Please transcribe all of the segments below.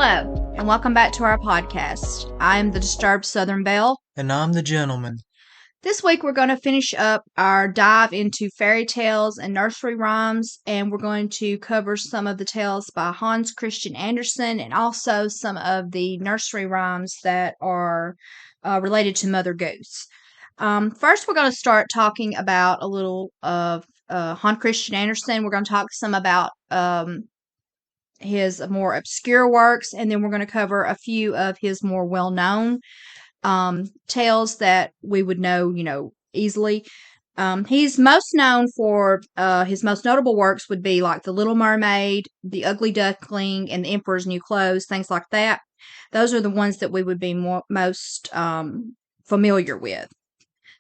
Hello, and welcome back to our podcast. I am the Disturbed Southern Belle. And I'm the gentleman. This week we're going to finish up our dive into fairy tales and nursery rhymes, and we're going to cover some of the tales by Hans Christian Andersen and also some of the nursery rhymes that are related to Mother Goose. First, we're going to start talking about a little of Hans Christian Andersen. We're going to talk some about his more obscure works, and then we're going to cover a few of his more well-known tales that we would know, easily. He's most known for his most notable works would be like The Little Mermaid, The Ugly Duckling, and The Emperor's New Clothes, things like that. Those are the ones that we would be most familiar with.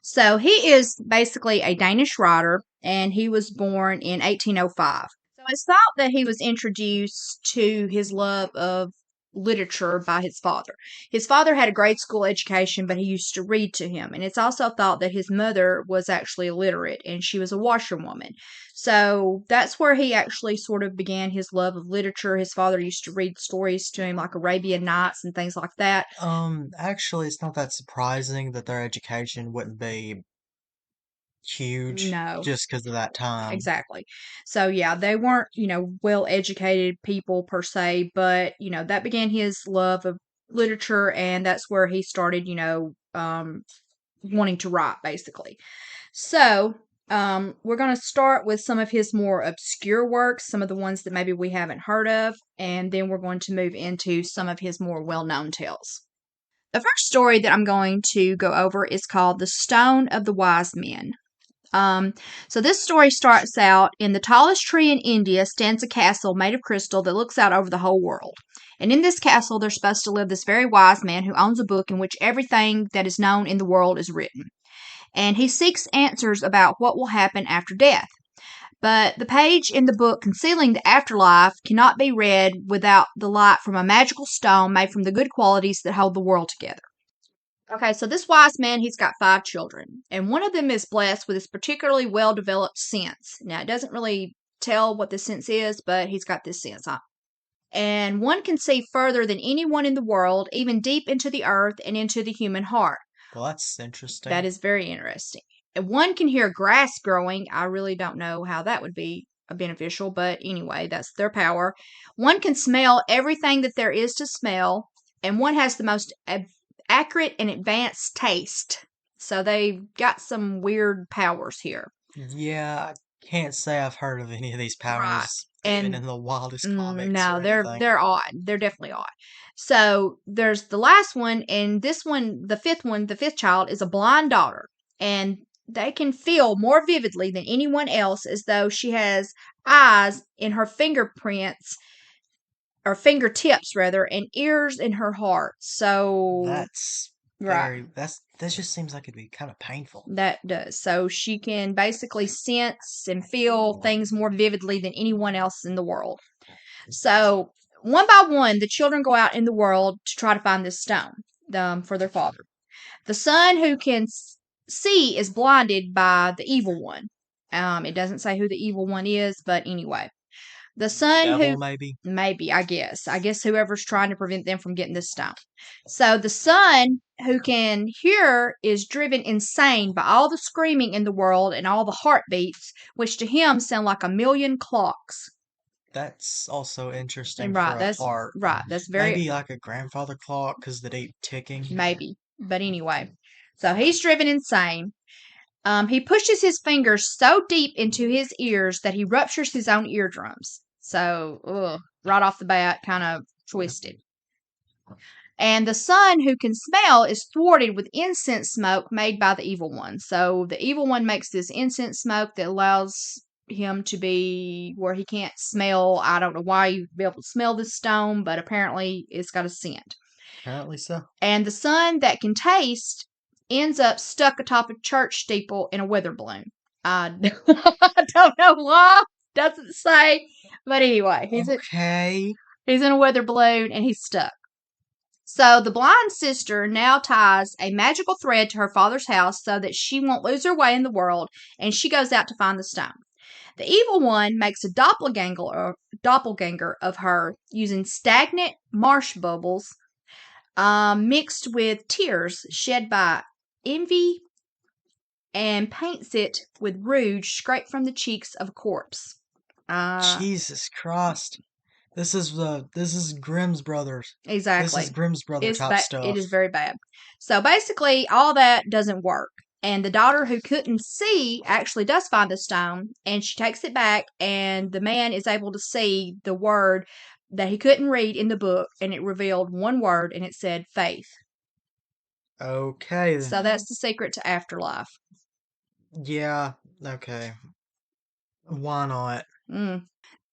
So he is basically a Danish writer, and he was born in 1805. So it's thought that he was introduced to his love of literature by his father. His father had a grade school education, but he used to read to him. And it's also thought that his mother was actually illiterate and she was a washerwoman. So that's where he actually sort of began his love of literature. His father used to read stories to him like Arabian Nights and things like that. Actually, it's not that surprising that their education wouldn't be huge No. just because of that time. Exactly. So yeah, they weren't, well educated people per se, but that began his love of literature, and that's where he started, wanting to write basically. So, we're going to start with some of his more obscure works, some of the ones that maybe we haven't heard of, and then we're going to move into some of his more well-known tales. The first story that I'm going to go over is called The Stone of the Wise Men. So this story starts out, in the tallest tree in India stands a castle made of crystal that looks out over the whole world. And in this castle, there's supposed to live this very wise man who owns a book in which everything that is known in the world is written. And he seeks answers about what will happen after death. But the page in the book concealing the afterlife cannot be read without the light from a magical stone made from the good qualities that hold the world together. Okay, so this wise man, he's got 5 children, and one of them is blessed with this particularly well-developed sense. Now, it doesn't really tell what the sense is, but he's got this sense. And one can see further than anyone in the world, even deep into the earth and into the human heart. Well, that's interesting. That is very interesting. And one can hear grass growing. I really don't know how that would be beneficial, but anyway, that's their power. One can smell everything that there is to smell, and one has the most accurate and advanced taste. So they've got some weird powers here. Yeah, I can't say I've heard of any of these powers, Right. even And in the wildest comics no, or anything. they're odd. They're definitely odd. So there's the last one, and this one, the fifth child, is a blind daughter, and they can feel more vividly than anyone else as though she has eyes in her fingerprints, or fingertips rather, and ears in her heart. So That's right. that just seems like it'd be kind of painful. That does. So she can basically sense and feel things more vividly than anyone else in the world. So one by one, the children go out in the world to try to find this stone for their father. The son who can see is blinded by the evil one. It doesn't say who the evil one is, but anyway. The son Devil, who maybe? I guess whoever's trying to prevent them from getting this stone. So the son who can hear is driven insane by all the screaming in the world and all the heartbeats, which to him sound like a million clocks. That's also interesting Right, for a heart. that's very Maybe like a grandfather clock because they keep ticking. maybe. But anyway, so he's driven insane. He pushes his fingers so deep into his ears that he ruptures his own eardrums. So, right off the bat, kind of twisted. And the son who can smell is thwarted with incense smoke made by the evil one. So the evil one makes this incense smoke that allows him to be where he can't smell. I don't know why you'd be able to smell this stone, but apparently it's got a scent. Apparently so. And the son that can taste ends up stuck atop a church steeple in a weather balloon. I don't know why. Doesn't say. But anyway, he's in a weather balloon and he's stuck. So the blind sister now ties a magical thread to her father's house so that she won't lose her way in the world, and she goes out to find the stone. The evil one makes a doppelganger of her using stagnant marsh bubbles mixed with tears shed by envy and paints it with rouge scraped from the cheeks of a corpse. Jesus Christ. This is Grimm's Brothers. This is Exactly. Grimm's Brother type It stuff. is very bad. So basically, all that doesn't work. And the daughter who couldn't see actually does find the stone, and she takes it back, and the man is able to see the word that he couldn't read in the book, and it revealed one word, and it said faith. Okay. So that's the secret to afterlife. Yeah. Okay. Why not? Mm.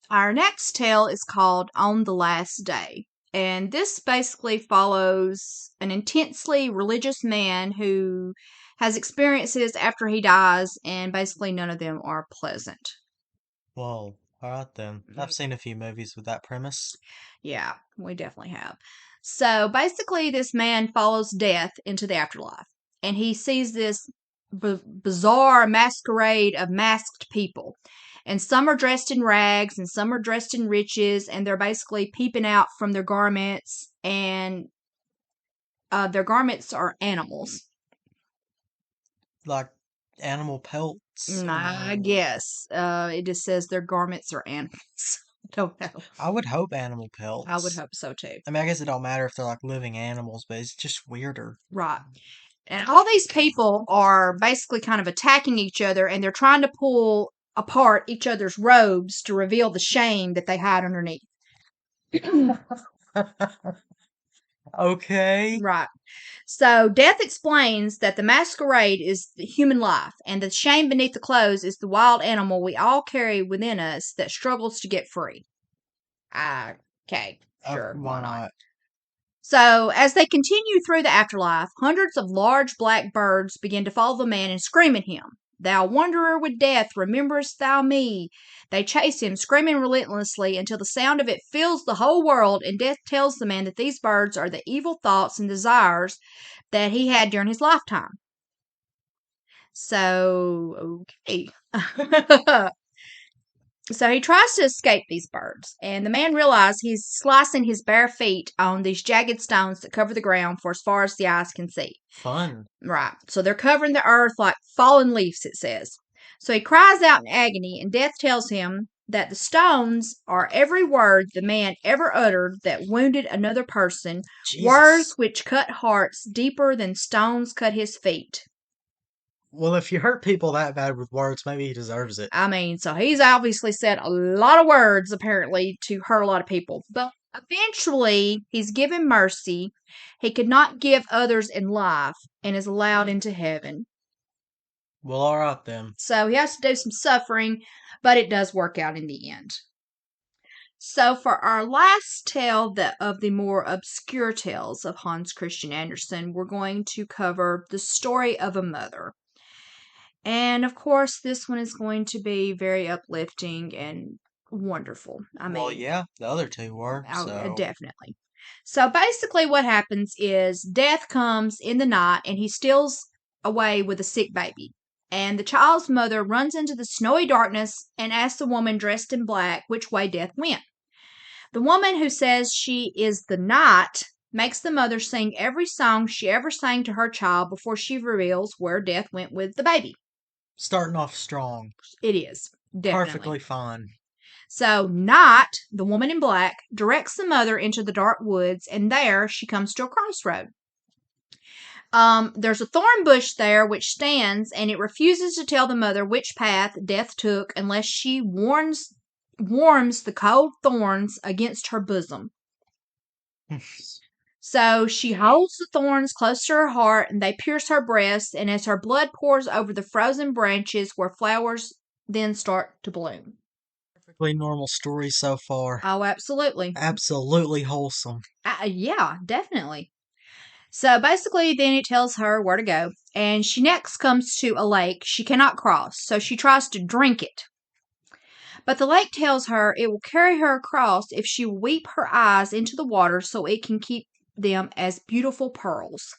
Our next tale is called On the Last Day. And this basically follows an intensely religious man who has experiences after he dies, and basically none of them are pleasant. Whoa. Alright then. I've seen a few movies with that premise. Yeah, we definitely have. So basically, this man follows death into the afterlife, and he sees this bizarre masquerade of masked people. And some are dressed in rags, and some are dressed in riches, and they're basically peeping out from their garments, and their garments are animals. Like animal pelts. I guess. It just says their garments are animals. I don't know. I would hope animal I would pelts. hope so too. I mean, I guess it don't matter if they're like living animals, but it's just weirder. Right. And all these people are basically kind of attacking each other, and they're trying to pull apart each other's robes to reveal the shame that they hide underneath. Okay. Right. So Death explains that the masquerade is the human life, and the shame beneath the clothes is the wild animal we all carry within us that struggles to get free. Okay, sure, Why why not? not? So, as they continue through the afterlife, hundreds of large black birds begin to follow the man and scream at him. Thou wanderer with death, rememberest thou me? They chase him, screaming relentlessly until the sound of it fills the whole world, and Death tells the man that these birds are the evil thoughts and desires that he had during his lifetime. So, okay. So he tries to escape these birds, and the man realizes he's slicing his bare feet on these jagged stones that cover the ground for as far as the eyes can see. Fun. Right. So they're covering the earth like fallen leaves, it says. So he cries out in agony, and Death tells him that the stones are every word the man ever uttered that wounded another person, words Jesus. which cut hearts deeper than stones cut his feet. Well, if you hurt people that bad with words, maybe he deserves it. I mean, so he's obviously said a lot of words, apparently, to hurt a lot of people. But eventually, he's given mercy. He could not give others in life and is allowed into heaven. Well, alright then. So he has to do some suffering, but it does work out in the end. So for our last tale of the more obscure tales of Hans Christian Andersen, we're going to cover the story of a mother. And of course, this one is going to be very uplifting and wonderful. I Well, mean, yeah, the other two were, so. definitely. So basically, what happens is Death comes in the night and he steals away with a sick baby. And the child's mother runs into the snowy darkness and asks the woman dressed in black which way Death went. The woman, who says she is the night, makes the mother sing every song she ever sang to her child before she reveals where Death went with the baby. Starting off strong. It is, definitely. Perfectly fine. So, Night, the woman in black, directs the mother into the dark woods, and there she comes to a crossroad. There's a thorn bush there which stands, and it refuses to tell the mother which path Death took unless she warms the cold thorns against her bosom. So she holds the thorns close to her heart, and they pierce her breast, and as her blood pours over the frozen branches where flowers then start to bloom. Perfectly normal story so far. Oh, absolutely. Absolutely wholesome. Yeah, definitely. So basically, then it tells her where to go, and she next comes to a lake she cannot cross, so she tries to drink it. But the lake tells her it will carry her across if she weep her eyes into the water so it can keep them as beautiful pearls.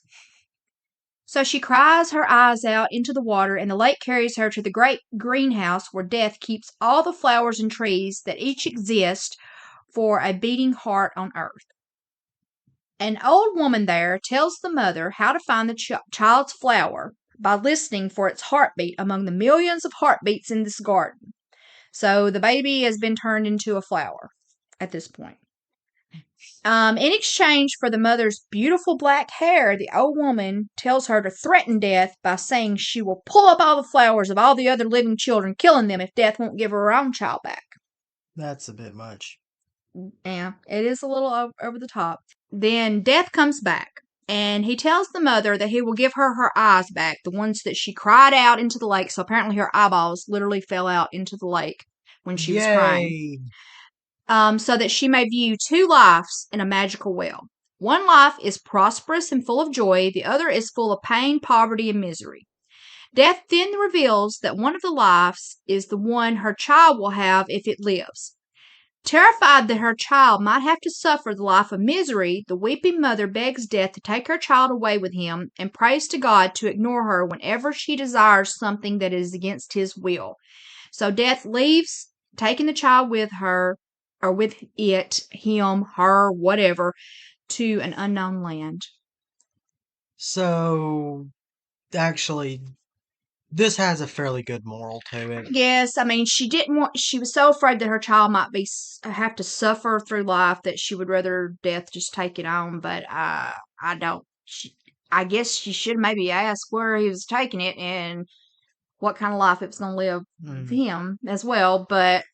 So she cries her eyes out into the water, and the lake carries her to the great greenhouse where Death keeps all the flowers and trees that each exist for a beating heart on earth. An old woman there tells the mother how to find the child's flower by listening for its heartbeat among the millions of heartbeats in this garden. So the baby has been turned into a flower at this point. In exchange for the mother's beautiful black hair, the old woman tells her to threaten Death by saying she will pull up all the flowers of all the other living children, killing them if Death won't give her own child back. That's a bit much. Yeah, it is a little over the top. Then Death comes back, and he tells the mother that he will give her her eyes back, the ones that she cried out into the lake. So apparently her eyeballs literally fell out into the lake when she was crying. Yay! So that she may view two lives in a magical well. One life is prosperous and full of joy, the other is full of pain, poverty, and misery. Death then reveals that one of the lives is the one her child will have if it lives. Terrified that her child might have to suffer the life of misery, the weeping mother begs Death to take her child away with him and prays to God to ignore her whenever she desires something that is against his will. So Death leaves, taking the child with her, or with it, him, her, whatever, to an unknown land. So, actually, this has a fairly good moral to it. Yes, I mean, she was so afraid that her child might have to suffer through life that she would rather Death just take it on, but I don't. I guess she should maybe ask where he was taking it and what kind of life it was going to live with him as well, but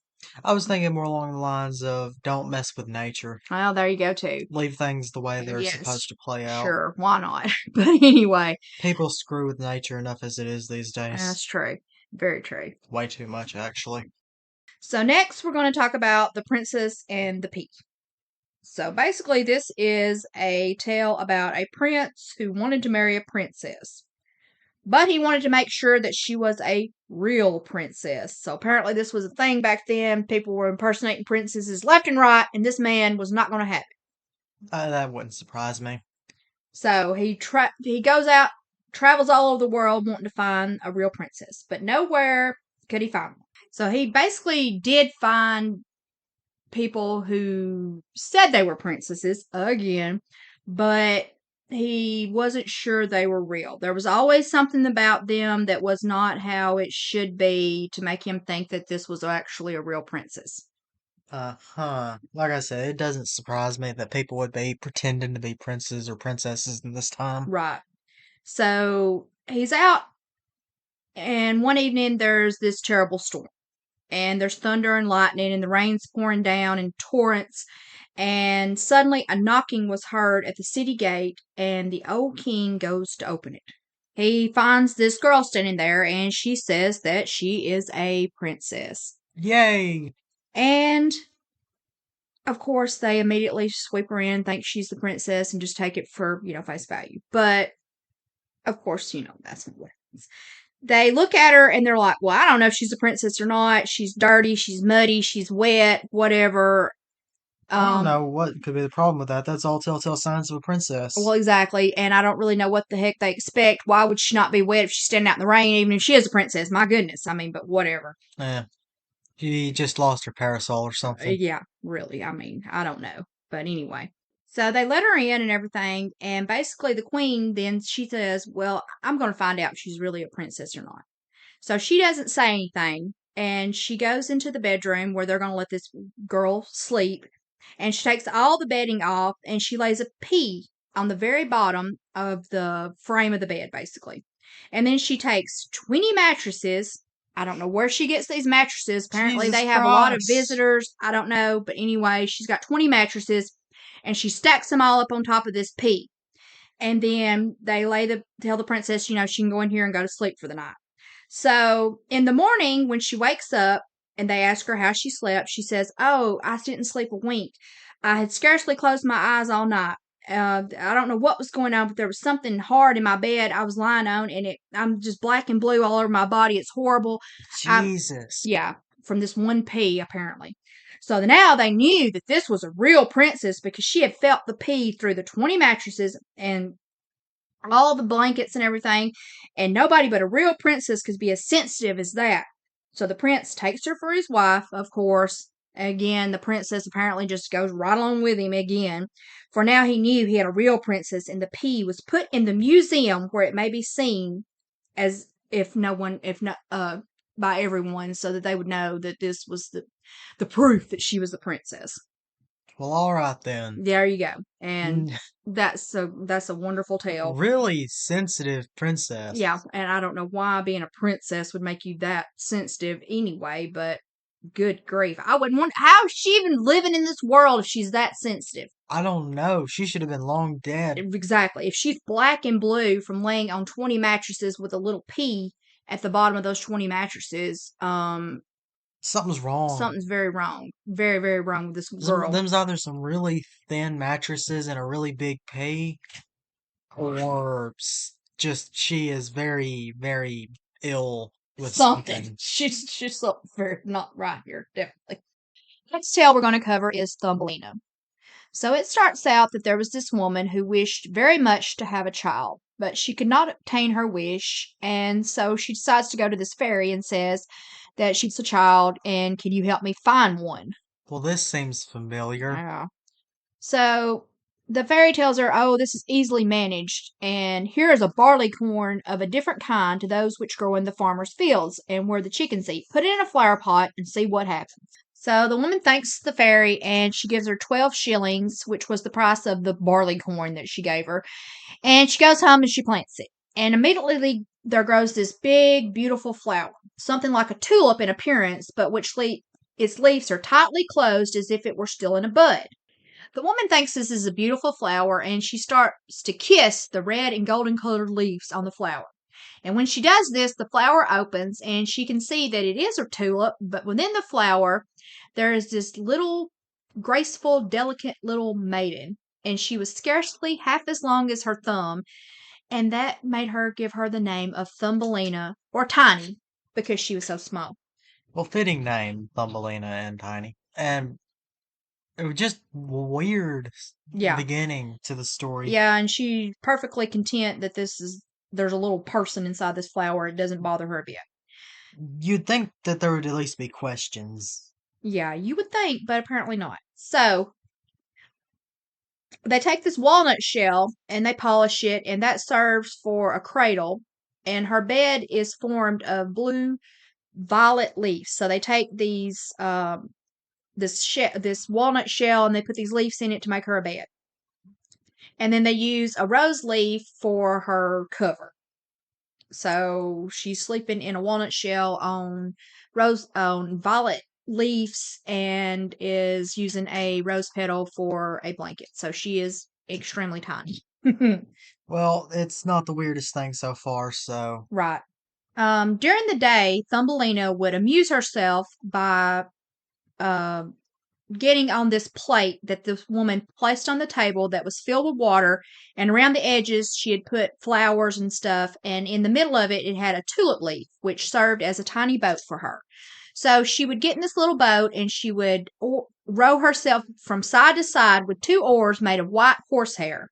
I was thinking more along the lines of don't mess with nature. well, there you go too. Leave things the way they're Yes, supposed to play out. sure, why not? But anyway, People screw with nature enough as it is these that's days. true. Very true. Way too much, actually. So next we're going to talk about the princess and the pea. So basically this is a tale about a prince who wanted to marry a princess. But he wanted to make sure that she was a real princess. So apparently this was a thing back then. People were impersonating princesses left and right, and this man was not going to have it. That wouldn't surprise me. So he goes out, travels all over the world wanting to find a real princess, but nowhere could he find one. So he basically did find people who said they were princesses again, but he wasn't sure they were real. There was always something about them that was not how it should be to make him think that this was actually a real princess. Like I said, it doesn't surprise me that people would be pretending to be princes or princesses in this time. Right. So he's out, and one evening there's this terrible storm. And there's thunder and lightning, and the rain's pouring down in torrents. And suddenly a knocking was heard at the city gate, and the old king goes to open it. He finds this girl standing there, and she says that she is a princess. Yay! And of course, they immediately sweep her in, think she's the princess, and just take it for, face value. But of course, that's not what happens. They look at her and they're like, well, I don't know if she's a princess or not. She's dirty, she's muddy, she's wet, whatever. I don't know what could be the problem with that. That's all telltale signs of a princess. Well, exactly. And I don't really know what the heck they expect. Why would she not be wet if she's standing out in the rain, even if she is a princess? My goodness. I mean, but whatever. She just lost her parasol or something. Yeah, really. I mean, I don't know. But anyway. So they let her in and everything. And basically, the queen then she says, well, I'm going to find out if she's really a princess or not. So she doesn't say anything. And she goes into the bedroom where they're going to let this girl sleep. And she takes all the bedding off and she lays a pea on the very bottom of the frame of the bed, basically. And then she takes 20 mattresses. I don't know where she gets these mattresses. Apparently, Jesus they have a lot of Christ. visitors. I don't know. But anyway, she's got 20 mattresses and she stacks them all up on top of this pea. And then they tell the princess, she can go in here and go to sleep for the night. So in the morning, when she wakes up and they ask her how she slept, she says, oh, I didn't sleep a wink. I had scarcely closed my eyes all night. I don't know what was going on, but there was something hard in my bed I was lying on, and I'm just black and blue all over my body. It's horrible. Jesus. Yeah, from this one pea, apparently. So now they knew that this was a real princess because she had felt the pea through the 20 mattresses, and all the blankets and everything, and nobody but a real princess could be as sensitive as that. So the prince takes her for his wife, of course. Again, the princess apparently just goes right along with him again. For now he knew he had a real princess, and the pea was put in the museum where it may be seen as if no one, if not, by everyone, so that they would know that this was the proof that she was the princess. Well, alright then. There you go. And Mm, that's a wonderful tale. really sensitive Yeah, princess. and I don't know why being a princess would make you that sensitive anyway, but good grief. I wouldn't want how is she even living in this world if she's that sensitive? I don't know. She should have been long dead. Exactly. If she's black and blue from laying on 20 mattresses with a little pea at the bottom of those 20 mattresses, Something's wrong. something's very wrong. Very, very wrong with this girl. Them's either some really thin mattresses and a really big pea, or just she is very, very ill with Something. something. She's something very not right here, definitely. Next tale we're going to cover is Thumbelina. So it starts out that there was this woman who wished very much to have a child, but she could not obtain her wish, and so she decides to go to this fairy and says that she's a child and can you help me find one? Well, this seems familiar. Yeah. So the fairy tells her, oh, this is easily managed, and here is a barley corn of a different kind to those which grow in the farmer's fields and where the chickens eat. Put it in a flower pot and see what happens. So the woman thanks the fairy and she gives her 12 shillings, which was the price of the barley corn that she gave her. And she goes home and she plants it. And immediately there grows this big, beautiful flower, something like a tulip in appearance, but its leaves are tightly closed as if it were still in a bud. The woman thinks this is a beautiful flower and she starts to kiss the red and golden colored leaves on the flower. And when she does this, the flower opens and she can see that it is a tulip, but within the flower, there is this little graceful, delicate little maiden. And she was scarcely half as long as her thumb, and that made her give her the name of Thumbelina, or Tiny, because she was so small. Well, fitting name, Thumbelina and Tiny. And it was just weird Yeah. beginning to the story. Yeah, and she's perfectly content that there's a little person inside this flower. It doesn't bother her a bit. You'd think that there would at least be questions. Yeah, you would think, but apparently not. So they take this walnut shell and they polish it, and that serves for a cradle. And her bed is formed of blue violet leaves. So they take this walnut shell and they put these leaves in it to make her a bed. And then they use a rose leaf for her cover. So she's sleeping in a walnut shell on violet leaves and is using a rose petal for a blanket. So she is extremely tiny. Well, it's not the weirdest thing so far, so. Right. During the day, Thumbelina would amuse herself by uh, getting on this plate that this woman placed on the table that was filled with water, and around the edges she had put flowers and stuff, and in the middle of it it had a tulip leaf which served as a tiny boat for her. So she would get in this little boat and she would row herself from side to side with two oars made of white horsehair,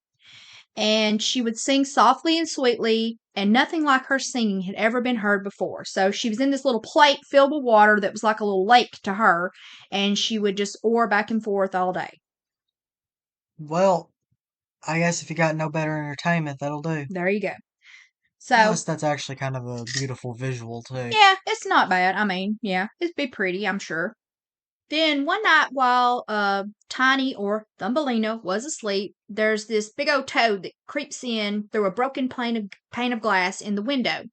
and she would sing softly and sweetly, and nothing like her singing had ever been heard before. So she was in this little plate filled with water that was like a little lake to her, and she would just oar back and forth all day. Well, I guess if you got no better entertainment, that'll do. There you go. So, Plus, that's actually kind of a beautiful visual, too. yeah, it's not bad. I mean, yeah, it'd be pretty, I'm sure. Then one night while Tiny or Thumbelina was asleep, there's this big old toad that creeps in through a broken pane of glass in the window.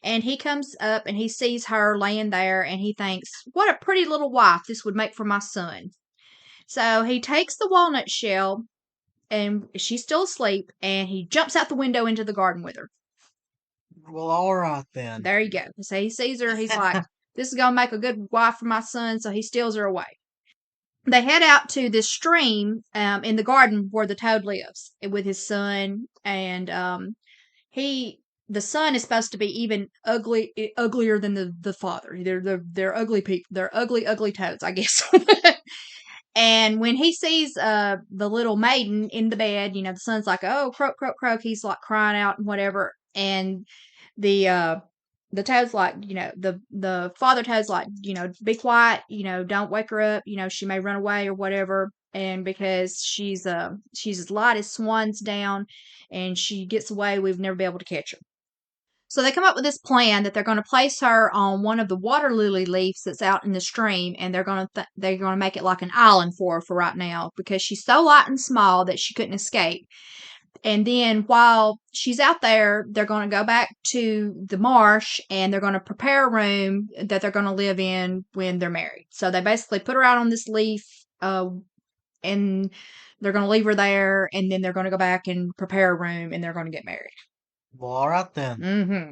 And he comes up and he sees her laying there and he thinks, what a pretty little wife this would make for my son. So he takes the walnut shell and she's still asleep and he jumps out the window into the garden with her. Well, alright then. There you go. So he sees her, he's like, this is going to make a good wife for my son. So he steals her away. They head out to this stream in the garden where the toad lives with his son, and he the son is supposed to be even uglier than the father. They're ugly people. They're ugly toads, I guess. And when he sees the little maiden in the bed, the son's like, "Oh, croak, croak, croak." He's like crying out and whatever. And the the toad's like, the father toad's like, "Be quiet, don't wake her up, she may run away or whatever." And because she's as light as swan's down, and she gets away, we've never been able to catch her. So they come up with this plan that they're going to place her on one of the water lily leaves that's out in the stream, and they're going to make it like an island for her for right now, because she's so light and small that she couldn't escape. And then while she's out there, they're going to go back to the marsh, and they're going to prepare a room that they're going to live in when they're married. So they basically put her out on this leaf, and they're going to leave her there, and then they're going to go back and prepare a room, and they're going to get married. Well, all right then. Mm-hmm.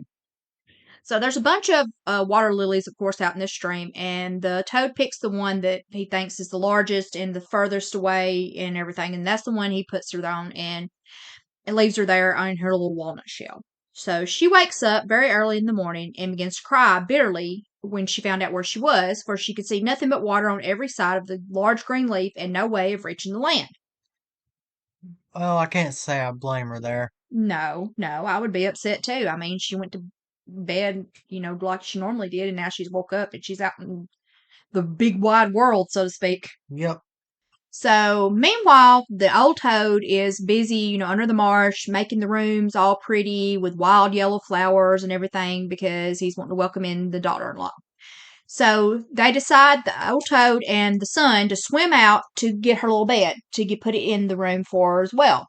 So there's a bunch of water lilies, of course, out in this stream, and the toad picks the one that he thinks is the largest and the furthest away and everything, and that's the one he puts her on, and it leaves her there on her little walnut shell. So she wakes up very early in the morning and begins to cry bitterly when she found out where she was, for she could see nothing but water on every side of the large green leaf and no way of reaching the land. Well, I can't say I blame her there. No, no, I would be upset too. I mean, she went to bed, like she normally did, and now she's woke up and she's out in the big wide world, so to speak. Yep. So, meanwhile, the old toad is busy, under the marsh, making the rooms all pretty with wild yellow flowers and everything, because he's wanting to welcome in the daughter in law. So, they decide, the old toad and the son, to swim out to get her little bed, to put it in the room for her as well.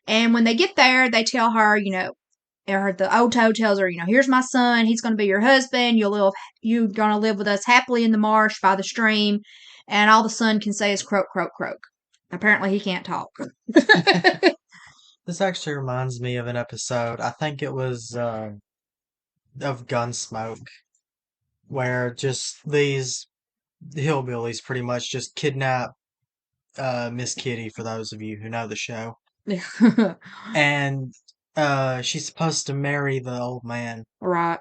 And when they get there, they tell her, or the old toad tells her, "Here's my son. He's going to be your husband. You're going to live with us happily in the marsh by the stream." And all the son can say is croak, croak, croak. Apparently, he can't talk. This actually reminds me of an episode. I think it was of Gunsmoke, where just these hillbillies pretty much just kidnap Miss Kitty, for those of you who know the show. And she's supposed to marry the old man. Right.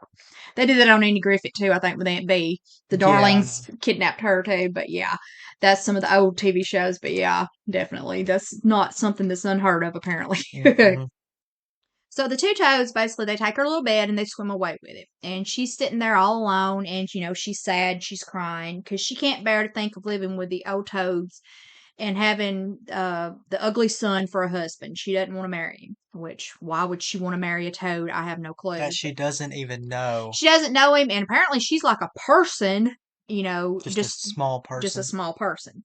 They did that on Andy Griffith too, I think, with Aunt Bee. The Yeah. Darlings kidnapped her too, but yeah, that's some of the old TV shows. But yeah, definitely, that's not something that's unheard of, apparently. Mm-mm. So the two toads, basically, they take her little bed and they swim away with it. And she's sitting there all alone, and she's sad, she's crying because she can't bear to think of living with the old toads and having the ugly son for a husband. She doesn't want to marry him. Which, why would she want to marry a toad? I have no clue. That she doesn't even know. She doesn't know him, and apparently she's like a person, Just a small just a person. small person.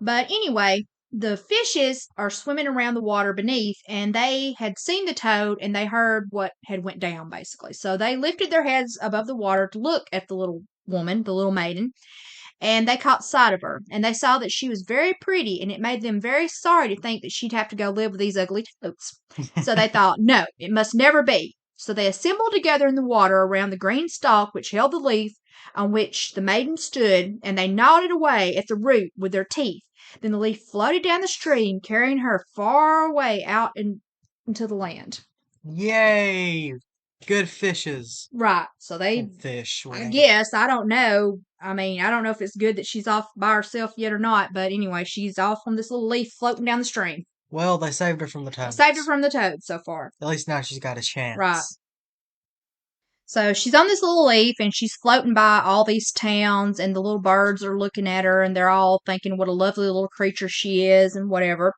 But anyway, the fishes are swimming around the water beneath, and they had seen the toad, and they heard what had went down, basically. So they lifted their heads above the water to look at the little woman, the little maiden, and they caught sight of her, and they saw that she was very pretty, and it made them very sorry to think that she'd have to go live with these ugly toads. So they thought, no, it must never be. So they assembled together in the water around the green stalk which held the leaf on which the maiden stood, and they gnawed it away at the root with their teeth. Then the leaf floated down the stream, carrying her far away out into the land. Yay! Good fishes. Right. So they, Fish. I Well, guess, I don't know. I mean, I don't know if it's good that she's off by herself yet or not, but anyway, she's off on this little leaf floating down the stream. well, they saved her from the Saved her toads. from the toads so far. At least now she's got a Right. chance. So she's on this little leaf and she's floating by all these towns, and the little birds are looking at her and they're all thinking what a lovely little creature she is and whatever.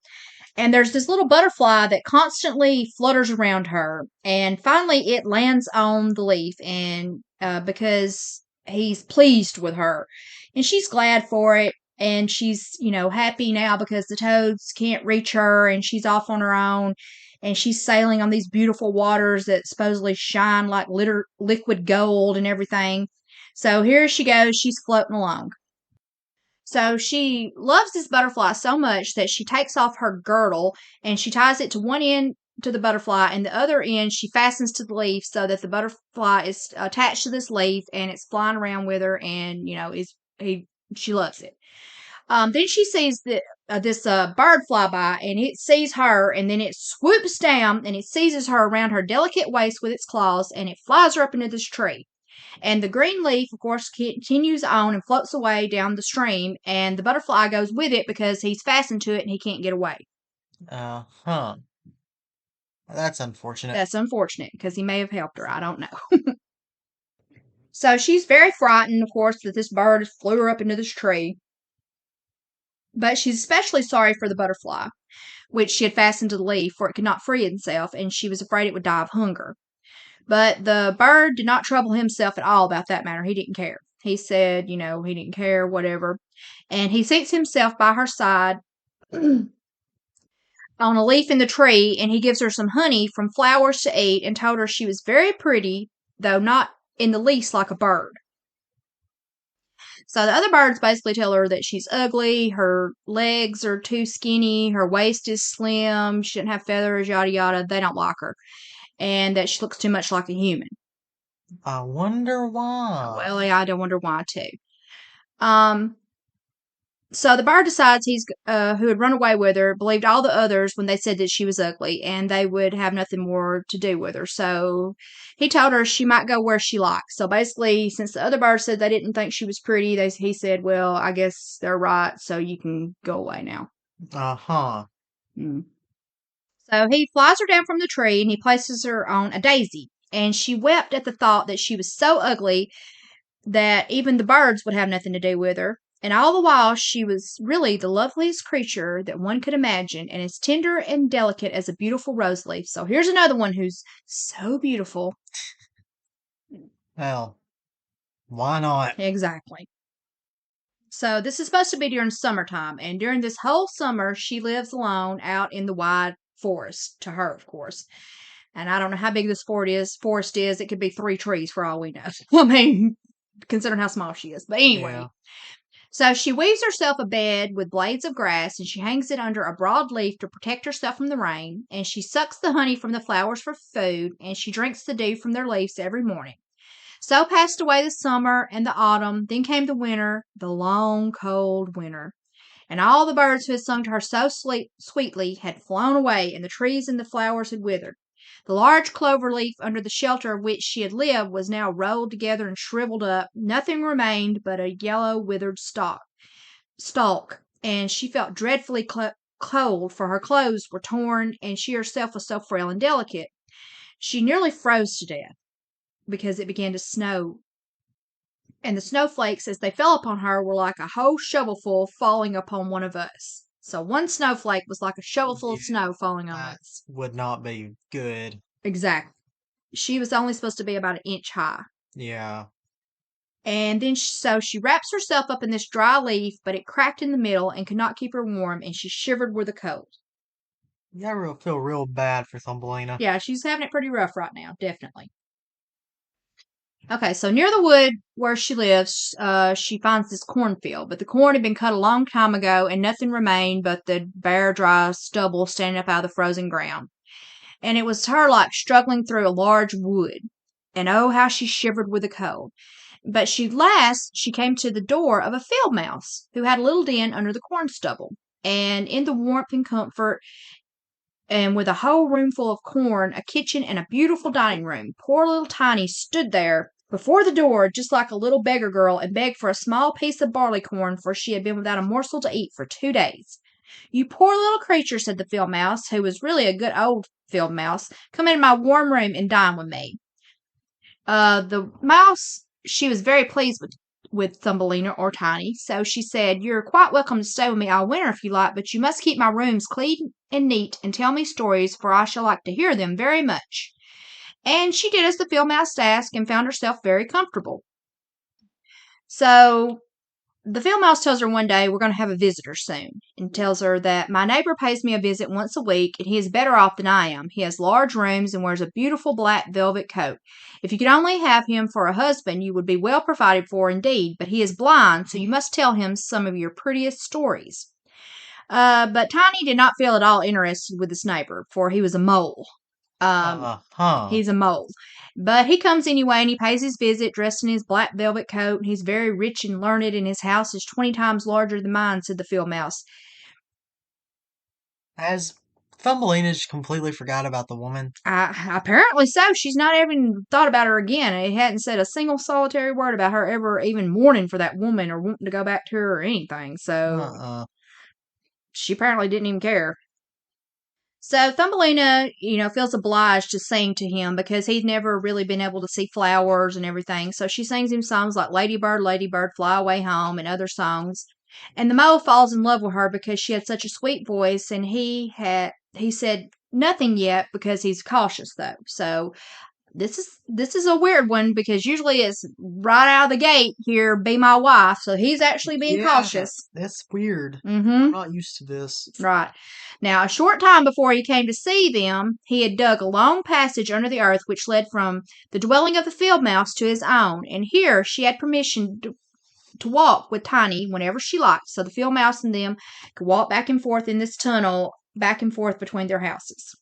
And there's this little butterfly that constantly flutters around her. And finally, it lands on the leaf, and because he's pleased with her, and she's glad for it. And she's, happy now because the toads can't reach her, and she's off on her own. And she's sailing on these beautiful waters that supposedly shine like liquid gold and everything. So here she goes. She's floating along. So she loves this butterfly so much that she takes off her girdle and she ties it to one end to the butterfly, and the other end she fastens to the leaf so that the butterfly is attached to this leaf and it's flying around with her, and she loves it. Then she sees this bird fly by, and it sees her, and then it swoops down and it seizes her around her delicate waist with its claws, and it flies her up into this tree. And the green leaf, of course, continues on and floats away down the stream, and the butterfly goes with it because he's fastened to it and he can't get away. Huh. That's unfortunate. That's unfortunate because he may have helped her. I don't know. So she's very frightened, of course, that this bird flew her up into this tree. But she's especially sorry for the butterfly, which she had fastened to the leaf, for it could not free itself, and she was afraid it would die of hunger. But the bird did not trouble himself at all about that matter. He didn't care. He said, he didn't care, whatever. And he seats himself by her side on a leaf in the tree, and he gives her some honey from flowers to eat and told her she was very pretty, though not in the least like a bird. So the other birds basically tell her that she's ugly, her legs are too skinny, her waist is slim, she doesn't have feathers, yada yada. They don't like her. And that she looks too much like a human. I wonder why. Well, yeah, I don't wonder why too. Um, so the bird decides who had run away with her believed all the others when they said that she was ugly, and they would have nothing more to do with her. So he told her she might go where she likes. So basically, since the other birds said they didn't think she was pretty, he said, "Well, I guess they're right. So you can go away now." Uh-huh. Mm. So he flies her down from the tree and he places her on a daisy. And she wept at the thought that she was so ugly that even the birds would have nothing to do with her. And all the while, she was really the loveliest creature that one could imagine, and as tender and delicate as a beautiful rose leaf. So here's another one who's so beautiful. Well, why not? Exactly. So this is supposed to be during summertime, and during this whole summer, she lives alone out in the wide forest. To her, of course. And I don't know how big this forest is. It could be 3 trees for all we know. I mean, considering how small she is. But anyway, Yeah. so she weaves herself a bed with blades of grass and she hangs it under a broad leaf to protect herself from the rain. And she sucks the honey from the flowers for food and she drinks the dew from their leaves every morning. So passed away the summer and the autumn. Then came the winter, the long, cold winter. And all the birds who had sung to her so sweetly had flown away, and the trees and the flowers had withered. The large clover leaf under the shelter of which she had lived was now rolled together and shriveled up. Nothing remained but a yellow, withered stalk, and she felt dreadfully cold, for her clothes were torn, and she herself was so frail and delicate. She nearly froze to death because it began to snow, and the snowflakes, as they fell upon her, were like a whole shovelful falling upon one of us. So one snowflake was like a shovelful Yeah, of snow falling on that us. would not be good. Exactly. She was only supposed to be about an inch high. Yeah. And then so she wraps herself up in this dry leaf, but it cracked in the middle and could not keep her warm, and she shivered with the cold. Yeah, I feel real bad for Thumbelina. Yeah, she's having it pretty rough right now, definitely. Okay, so near the wood where she lives, she finds this cornfield, but the corn had been cut a long time ago, and nothing remained but the bare, dry stubble standing up out of the frozen ground. And it was to her like struggling through a large wood. And oh, how she shivered with the cold. But she came to the door of a field mouse who had a little den under the corn stubble. And in the warmth and comfort, and with a whole room full of corn, a kitchen, and a beautiful dining room, poor little Tiny stood there before the door just like a little beggar girl and begged for a small piece of barley corn, for she had been without a morsel to eat for 2 days. "You poor little creature," said the field mouse, who was really a good old field mouse, "come into my warm room and dine with me." The mouse, she was very pleased with Thumbelina or Tiny, so she said, "You're quite welcome to stay with me all winter if you like, but you must keep my rooms clean and neat and tell me stories, for I shall like to hear them very much." And she did as the field mouse asked and found herself very comfortable. So the field mouse tells her one day, "We're going to have a visitor soon," and tells her that "my neighbor pays me a visit once a week, and he is better off than I am. He has large rooms and wears a beautiful black velvet coat. If you could only have him for a husband, you would be well provided for indeed, but he is blind, so you must tell him some of your prettiest stories." But Tiny did not feel at all interested with his neighbor, for he was a mole. Um, Uh-huh. he's a mole. But he comes anyway, and he pays his visit dressed in his black velvet coat, and he's very rich and learned, and his house is 20 times larger than mine," said the field mouse. As Thumbelina just completely forgot about the woman. Apparently so. She's not even thought about her again. It hadn't said a single solitary word about her ever even mourning for that woman or wanting to go back to her or anything. So Uh-uh. she apparently didn't even care. So Thumbelina, feels obliged to sing to him because he's never really been able to see flowers and everything. So she sings him songs like Ladybird, Ladybird, Fly Away Home and other songs. And the mole falls in love with her because she had such a sweet voice and he said nothing yet because he's cautious though. So this is a weird one because usually it's right out of the gate here, be my wife. So he's actually being Yeah, cautious. that's weird. I'm Mm-hmm. not used to this. Right. Now, a short time before he came to see them, he had dug a long passage under the earth which led from the dwelling of the field mouse to his own, and here she had permission to walk with Tiny whenever she liked, so the field mouse and them could walk back and forth in this tunnel, back and forth between their houses.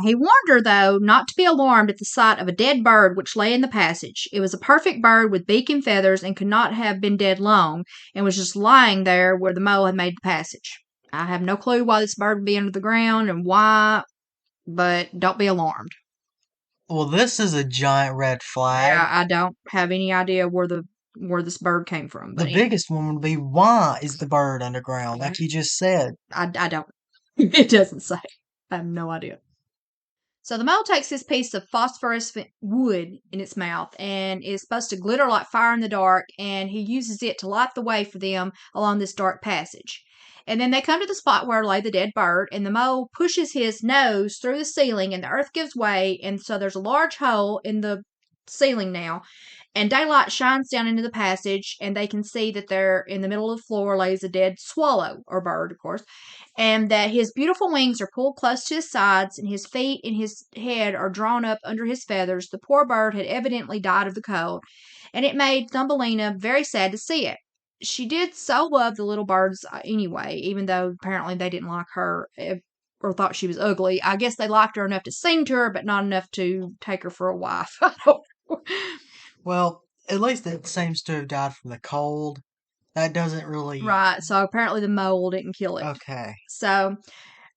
He warned her, though, not to be alarmed at the sight of a dead bird which lay in the passage. It was a perfect bird with beak and feathers and could not have been dead long, and was just lying there where the mole had made the passage. I have no clue why this bird would be under the ground and why, but don't be alarmed. Well, this is a giant red Yeah, flag. I don't have any idea where this bird came from, The but biggest one would be, why is the bird underground? Like you just said. I don't. It doesn't say. I have no idea. So the mole takes this piece of phosphorescent wood in its mouth and is supposed to glitter like fire in the dark, and he uses it to light the way for them along this dark passage. And then they come to the spot where lay the dead bird, and the mole pushes his nose through the ceiling, and the earth gives way, and so there's a large hole in the ceiling now, and daylight shines down into the passage, and they can see that there in the middle of the floor lays a dead swallow, or bird, of course, and that his beautiful wings are pulled close to his sides, and his feet and his head are drawn up under his feathers. The poor bird had evidently died of the cold, and it made Thumbelina very sad to see it. She did so love the little birds anyway, even though apparently they didn't like her or thought she was ugly. I guess they liked her enough to sing to her, but not enough to take her for a wife. I don't know. Well, at least it seems to have died from the cold. That doesn't really. Right, so apparently the mole didn't kill it. Okay. So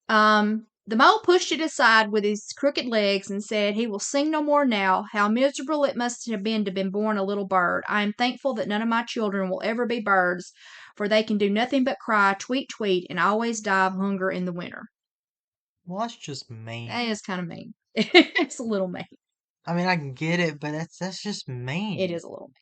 the mole pushed it aside with his crooked legs and said, "He will sing no more now. How miserable it must have been to be born a little bird. I am thankful that none of my children will ever be birds, for they can do nothing but cry, tweet, tweet, and always die of hunger in the winter." Well, that's just mean. That is kind of mean. It's a little mean. I mean, I can get it, but that's just It mean. is a little mean.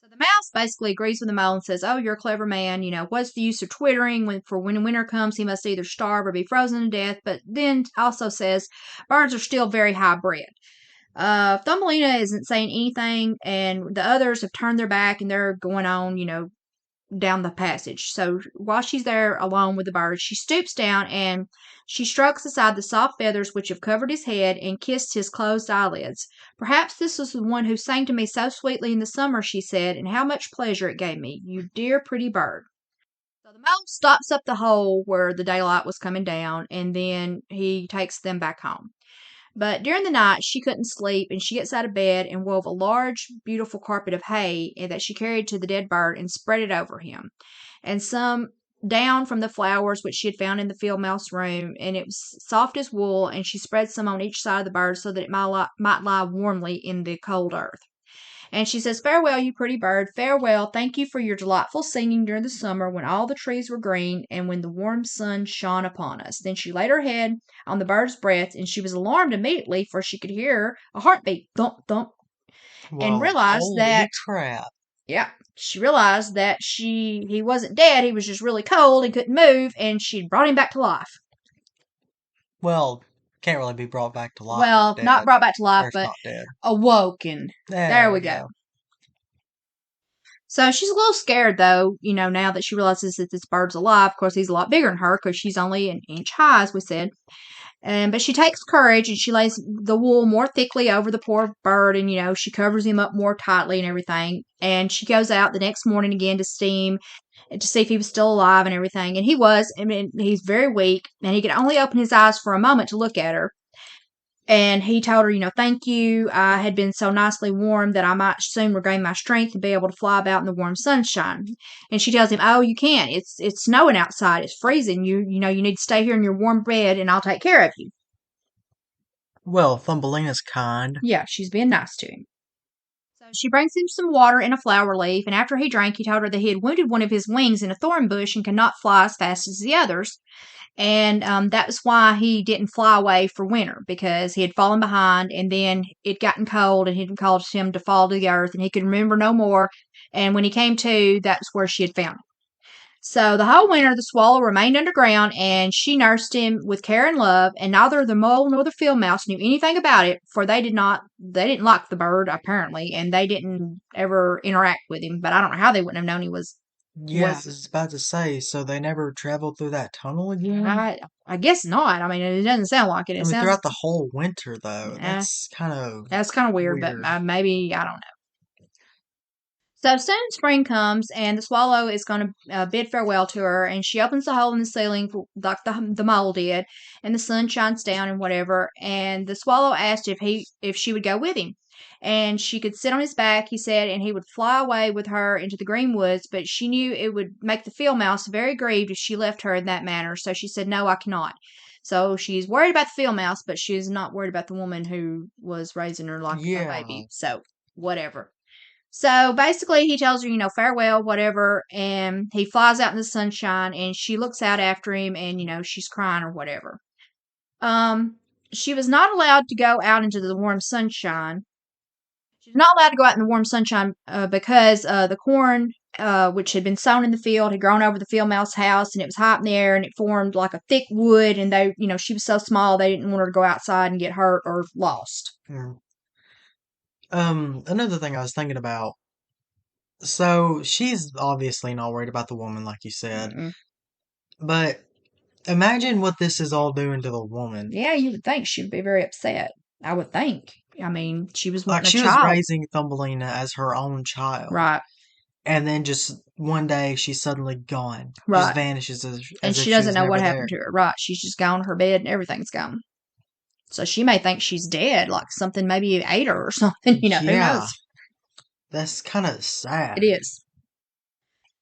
So the mouse basically agrees with the mole and says, "Oh, you're a clever man. What's the use of twittering when winter comes, he must either starve or be frozen to death." But then also says, "Birds are still very high bred." Thumbelina isn't saying anything, and the others have turned their back and they're going on, down the passage. So while she's there alone with the birds, she stoops down and she strokes aside the soft feathers which have covered his head and kissed his closed eyelids. "Perhaps this was the one who sang to me so sweetly in the summer," she said, "and how much pleasure it gave me. You dear pretty bird." So the mole stops up the hole where the daylight was coming down, and then he takes them back home. But during the night she couldn't sleep, and she gets out of bed and wove a large, beautiful carpet of hay that she carried to the dead bird and spread it over him, and some down from the flowers which she had found in the field mouse room, and it was soft as wool, and she spread some on each side of the bird so that it might lie warmly in the cold earth. And she says, "Farewell, you pretty bird, farewell. Thank you for your delightful singing during the summer when all the trees were green and when the warm sun shone upon us." Then she laid her head on the bird's breast, and she was alarmed immediately, for she could hear a heartbeat, thump, thump, and Well, realized holy that, crap. yeah, she realized that he wasn't dead. He was just really cold and couldn't move, and she'd brought him back to life. Well, can't really be brought back to life if Well, not dead. brought back to life, Or it's but not dead. awoken. There There we we go. go. So she's a little scared, though, now that she realizes that this bird's alive. Of course, he's a lot bigger than her because she's only an inch high, as we said. But she takes courage and she lays the wool more thickly over the poor bird, and she covers him up more tightly and everything. And she goes out the next morning again to steam and to see if he was still alive and everything. And he was. I mean, he's very weak, and he could only open his eyes for a moment to look at her. And he told her, thank you. I had been so nicely warmed that I might soon regain my strength and be able to fly about in the warm sunshine. And she tells him, "Oh, you can't. It's snowing outside. It's freezing. You need to stay here in your warm bed, and I'll take care of you." Well, Thumbelina's kind. Yeah, she's being nice to him. So she brings him some water in a flower leaf, and after he drank, he told her that he had wounded one of his wings in a thorn bush and could not fly as fast as the others. And that was why he didn't fly away for winter, because he had fallen behind, and then it gotten cold, and it had caused him to fall to the earth, and he could remember no more. And when he came to, that's where she had found him. So the whole winter, the swallow remained underground, and she nursed him with care and love. And neither the mole nor the field mouse knew anything about it, for they didn't like the bird apparently, and they didn't ever interact with him. But I don't know how they wouldn't have known he Yeah, I was. was about to say, so they never traveled through that tunnel again? I guess not. I mean, it doesn't sound like it. I It mean, sounds. throughout the whole winter, though, Eh, that's kind of that's kind of weird, but weird. maybe I don't know. So soon spring comes, and the swallow is going to bid farewell to her, and she opens the hole in the ceiling like the mole did, and the sun shines down and whatever. And the swallow asked if she would go with him, and she could sit on his back, he said, and he would fly away with her into the green woods. But she knew it would make the field mouse very grieved if she left her in that manner, so she said, "No, I cannot." So she's worried about the field mouse, but she's not worried about the woman who was raising her like a baby. Yeah. So whatever. So basically, he tells her, farewell, whatever, and he flies out in the sunshine, and she looks out after him, and she's crying or whatever. Um, she was not allowed to go out into the warm sunshine. She's not allowed to go out in the warm sunshine because the corn, which had been sown in the field, had grown over the field mouse house, and it was hot in the air, and it formed like a thick wood. And she was so small, they didn't want her to go outside and get hurt or lost. Mm. Another thing I was thinking about. So she's obviously not worried about the woman, like you said, Mm-mm. but imagine what this is all doing to the woman. Yeah, you would think she'd be very upset. I would think. I mean, she was Like wanting a she was child. raising Thumbelina as her own child, Right, and then just one day she's suddenly gone, just right. vanishes And as if she she doesn't was know what never happened there. to her. Right. She's just gone to her bed and everything's gone. So she may think she's dead, like something maybe ate her or something. Who knows? Yeah, that's kind of It sad. is.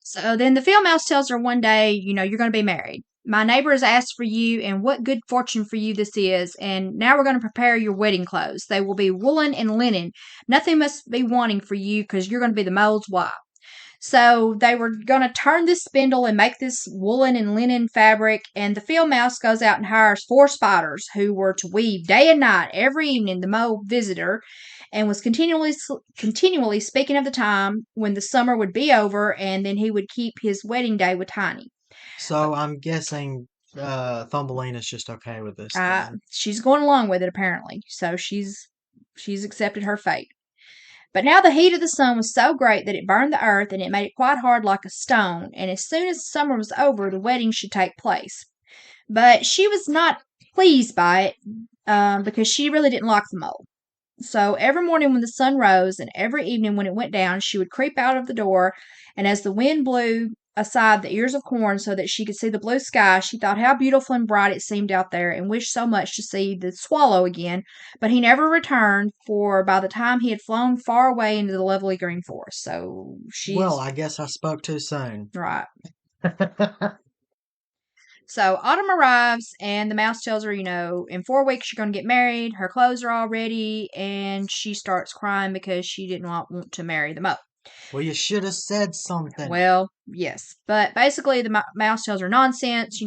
So then the field mouse tells her one day, you're going to be married. My neighbor has asked for you, and what good fortune for you this is. And now we're going to prepare your wedding clothes. They will be woolen and linen. Nothing must be wanting for you because you're going to be the mole's wife. So they were going to turn this spindle and make this woolen and linen fabric. And the field mouse goes out and hires 4 spiders who were to weave day and night every evening the mole visitor, and was continually speaking of the time when the summer would be over, and then he would keep his wedding day with Tiny. So I'm guessing Thumbelina's just okay with this then. She's going along with it apparently, so she's accepted her fate. But now the heat of the sun was so great that it burned the earth, and it made it quite hard like a stone. And as soon as summer was over, the wedding should take place. But she was not pleased by it because she really didn't like the mole. So every morning when the sun rose and every evening when it went down, she would creep out of the door, and as the wind blew aside the ears of corn so that she could see the blue sky, she thought how beautiful and bright it seemed out there, and wished so much to see the swallow again. But he never returned, for by the time he had flown far away into the lovely green forest. So Well, she's I guess I spoke too soon. right. So autumn arrives, and the mouse tells her, in 4 weeks you're going to get married. Her clothes are all ready, and she starts crying because she didn't want to marry the mole. Well, you should have said something. Well, yes. But basically, the mouse tells her nonsense.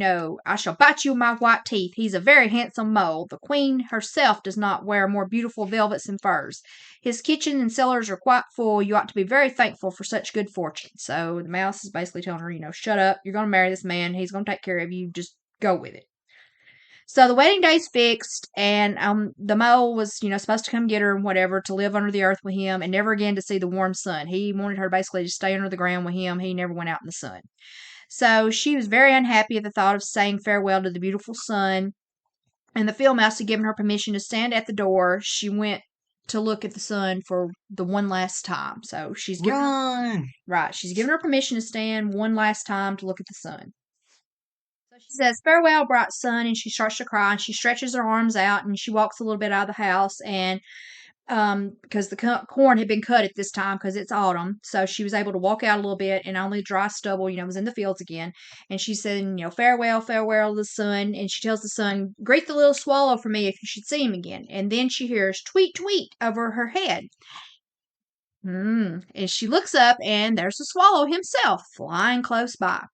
I shall bite you with my white teeth. He's a very handsome mole. The queen herself does not wear more beautiful velvets and furs. His kitchen and cellars are quite full. You ought to be very thankful for such good fortune. So the mouse is basically telling her, shut up. You're going to marry this man. He's going to take care of you. Just go with it. So the wedding day's fixed, and the mole was, supposed to come get her and whatever to live under the earth with him and never again to see the warm sun. He wanted her basically to stay under the ground with him. He never went out in the sun. So she was very unhappy at the thought of saying farewell to the beautiful sun. And the field mouse had given her permission to stand at the door. She went to look at the sun for the one last time. So Run! she's given her permission to stand one last time to look at the sun. She says, "Farewell, bright sun," and she starts to cry, and she stretches her arms out, and she walks a little bit out of the house, and because the corn had been cut at this time because it's autumn, so she was able to walk out a little bit, and only dry stubble, was in the fields again. And she said, "Farewell, farewell, the sun," and she tells the sun, "Greet the little swallow for me if you should see him again." And then she hears tweet, tweet over her head. And she looks up, and there's the swallow himself flying close by.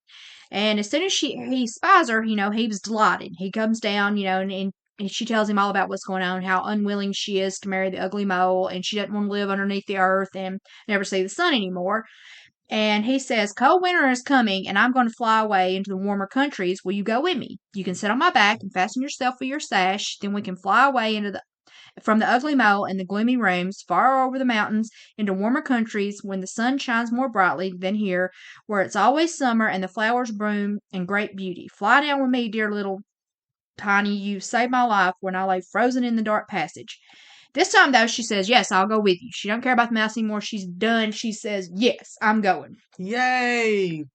And as soon as he spies her, he was delighted. He comes down, and she tells him all about what's going on, how unwilling she is to marry the ugly mole, and she doesn't want to live underneath the earth and never see the sun anymore. And he says, "Cold winter is coming, and I'm going to fly away into the warmer countries. Will you go with me? You can sit on my back and fasten yourself with your sash. Then we can fly away from the ugly mole and the gloomy rooms, far over the mountains, into warmer countries when the sun shines more brightly than here, where it's always summer and the flowers bloom in great beauty. Fly down with me, dear little Tiny. You saved my life when I lay frozen in the dark passage." This time, though, she says, "Yes, I'll go with you." She don't care about the mouse anymore. She's done. She says, "Yes, I'm going." Yay!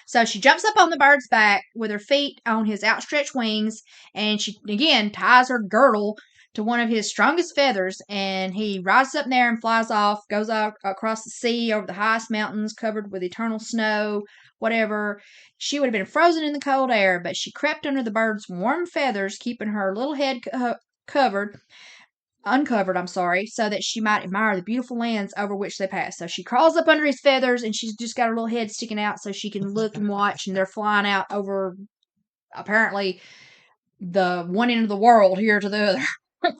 So she jumps up on the bird's back with her feet on his outstretched wings, and she again ties her girdle to one of his strongest feathers, and he rises up there and flies off, goes out across the sea, over the highest mountains covered with eternal snow, whatever. She would have been frozen in the cold air, but she crept under the bird's warm feathers, keeping her little head covered uncovered, I'm sorry, so that she might admire the beautiful lands over which they pass. So she crawls up under his feathers, and she's just got her little head sticking out so she can look and watch, and they're flying out over, apparently, the one end of the world here to the other.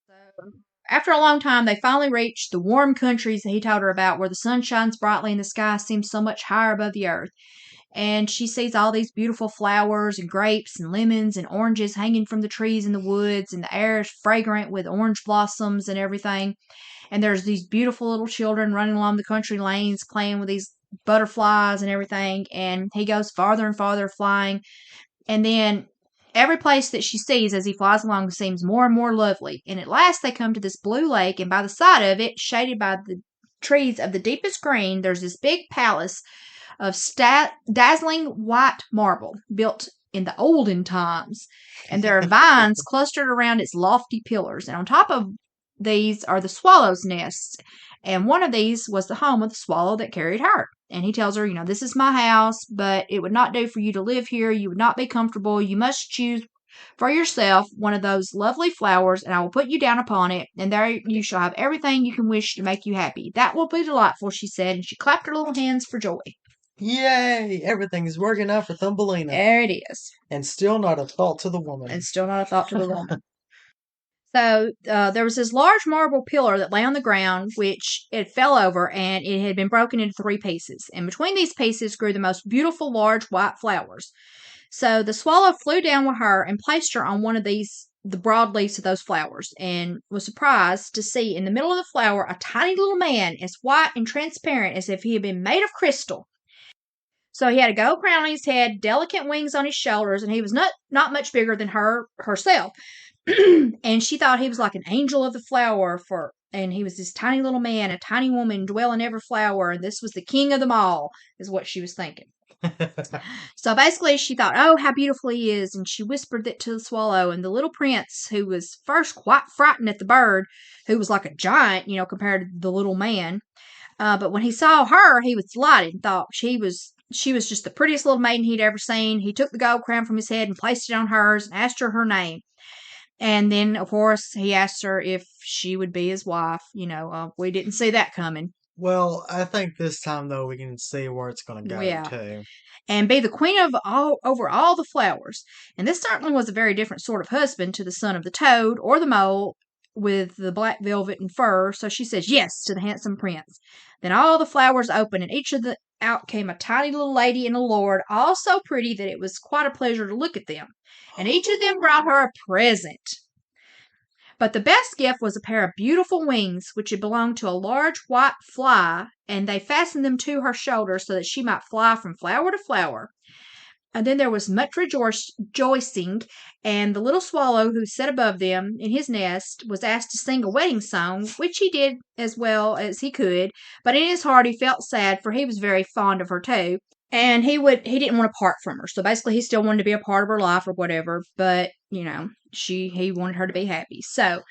So after a long time, they finally reached the warm countries that he told her about, where the sun shines brightly and the sky seems so much higher above the earth. And she sees all these beautiful flowers and grapes and lemons and oranges hanging from the trees in the woods, and the air is fragrant with orange blossoms and everything. And there's these beautiful little children running along the country lanes playing with these butterflies and everything. And he goes farther and farther flying. And then every place that she sees as he flies along seems more and more lovely. And at last they come to this blue lake, and by the side of it, shaded by the trees of the deepest green, there's this big palace of dazzling white marble built in the olden times. And there are vines clustered around its lofty pillars. And on top of these are the swallows' nests. And one of these was the home of the swallow that carried her. And he tells her, "This is my house, but it would not do for you to live here. You would not be comfortable. You must choose for yourself one of those lovely flowers, and I will put you down upon it, and there you shall have everything you can wish to make you happy. That will be delightful," she said, and she clapped her little hands for joy. Yay! Everything's working out for Thumbelina. There it is. And still not a thought to the woman. And still not a thought to the woman. So there was this large marble pillar that lay on the ground, which it fell over, and it had been broken into 3 pieces. And between these pieces grew the most beautiful large white flowers. So the swallow flew down with her and placed her on one of the broad leaves of those flowers, and was surprised to see in the middle of the flower a tiny little man, as white and transparent as if he had been made of crystal. So he had a gold crown on his head, delicate wings on his shoulders, and he was not much bigger than herself. And she thought he was like an angel of the flower, and he was this tiny little man, a tiny woman dwell in every flower, and this was the king of them all, is what she was thinking. So basically she thought, "Oh, how beautiful he is," and she whispered it to the swallow. And the little prince, who was first quite frightened at the bird, who was like a giant, compared to the little man, but when he saw her, he was delighted and thought she was just the prettiest little maiden he'd ever seen. He took the gold crown from his head and placed it on hers and asked her name. And then, of course, he asked her if she would be his wife. We didn't see that coming. Well, I think this time, though, we can see where it's going to go, Yeah. too. And be the queen over all the flowers. And this certainly was a very different sort of husband to the son of the toad or the mole with the black velvet and fur. So she says yes to the handsome prince. Then all the flowers opened, and out came a tiny little lady and a lord, all so pretty that it was quite a pleasure to look at them. And each of them brought her a present. But the best gift was a pair of beautiful wings, which had belonged to a large white fly, and they fastened them to her shoulders so that she might fly from flower to flower. And then there was much rejoicing, and the little swallow who sat above them in his nest was asked to sing a wedding song, which he did as well as he could, but in his heart he felt sad, for he was very fond of her too. And he didn't want to part from her. So basically he still wanted to be a part of her life or whatever, but he wanted her to be happy. So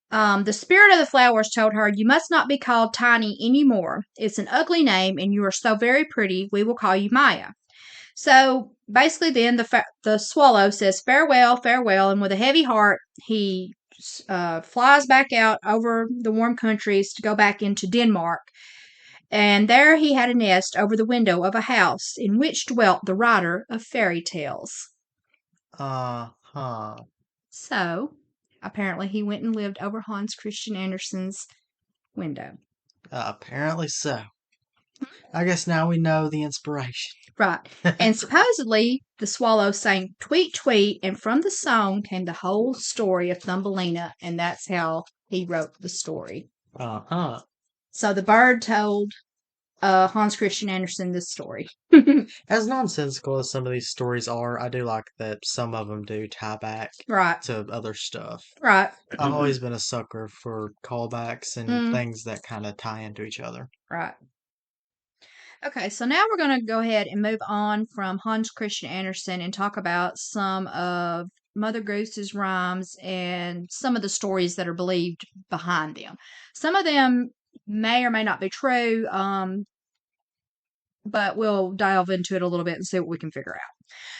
the spirit of the flowers told her, "You must not be called Tiny anymore. It's an ugly name, and you are so very pretty. We will call you Maya." So basically, then the swallow says, "Farewell, farewell," and with a heavy heart, he flies back out over the warm countries to go back into Denmark. And there he had a nest over the window of a house in which dwelt the writer of fairy tales. Uh-huh. So apparently, he went and lived over Hans Christian Andersen's window. Apparently so. I guess now we know the inspiration. Right. And supposedly the swallow sang tweet tweet, and from the song came the whole story of Thumbelina, and that's how he wrote the story. Uh-huh. So the bird told Hans Christian Andersen this story. As nonsensical as some of these stories are, I do like that some of them do tie back Right. to other stuff. Right. I've always been a sucker for callbacks and Mm, things that kind of tie into each other. right. Okay, so now we're going to go ahead and move on from Hans Christian Andersen and talk about some of Mother Goose's rhymes and some of the stories that are believed behind them. Some of them may or may not be true, but we'll delve into it a little bit and see what we can figure out.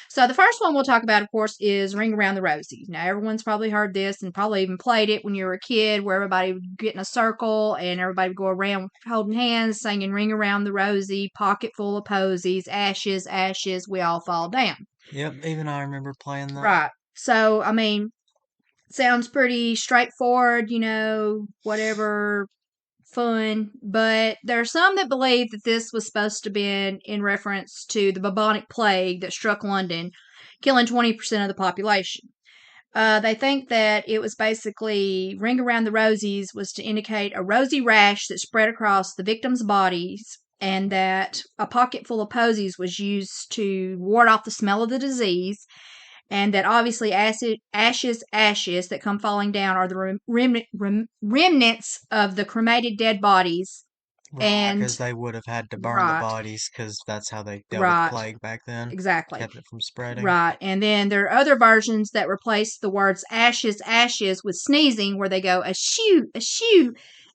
So the first one we'll talk about, of course, is Ring Around the Rosie. Now, everyone's probably heard this and probably even played it when you were a kid, where everybody would get in a circle and everybody would go around holding hands, singing Ring Around the Rosie, pocket full of posies, ashes, ashes, we all fall down. Yep, even I remember playing that. Right. So, I mean, sounds pretty straightforward, whatever, fun, but there are some that believe that this was supposed to be in reference to the bubonic plague that struck London, killing 20% of the population. They think that it was basically Ring Around the Rosies was to indicate a rosy rash that spread across the victims' bodies, and that a pocket full of posies was used to ward off the smell of the disease, and that obviously ashes that come falling down are the remnants of the cremated dead bodies. Right, And because they would have had to burn the right, bodies because that's how they dealt with right, plague back then. exactly. Kept it from spreading. Right. And then there are other versions that replace the words ashes, ashes with sneezing, where they go a shoo,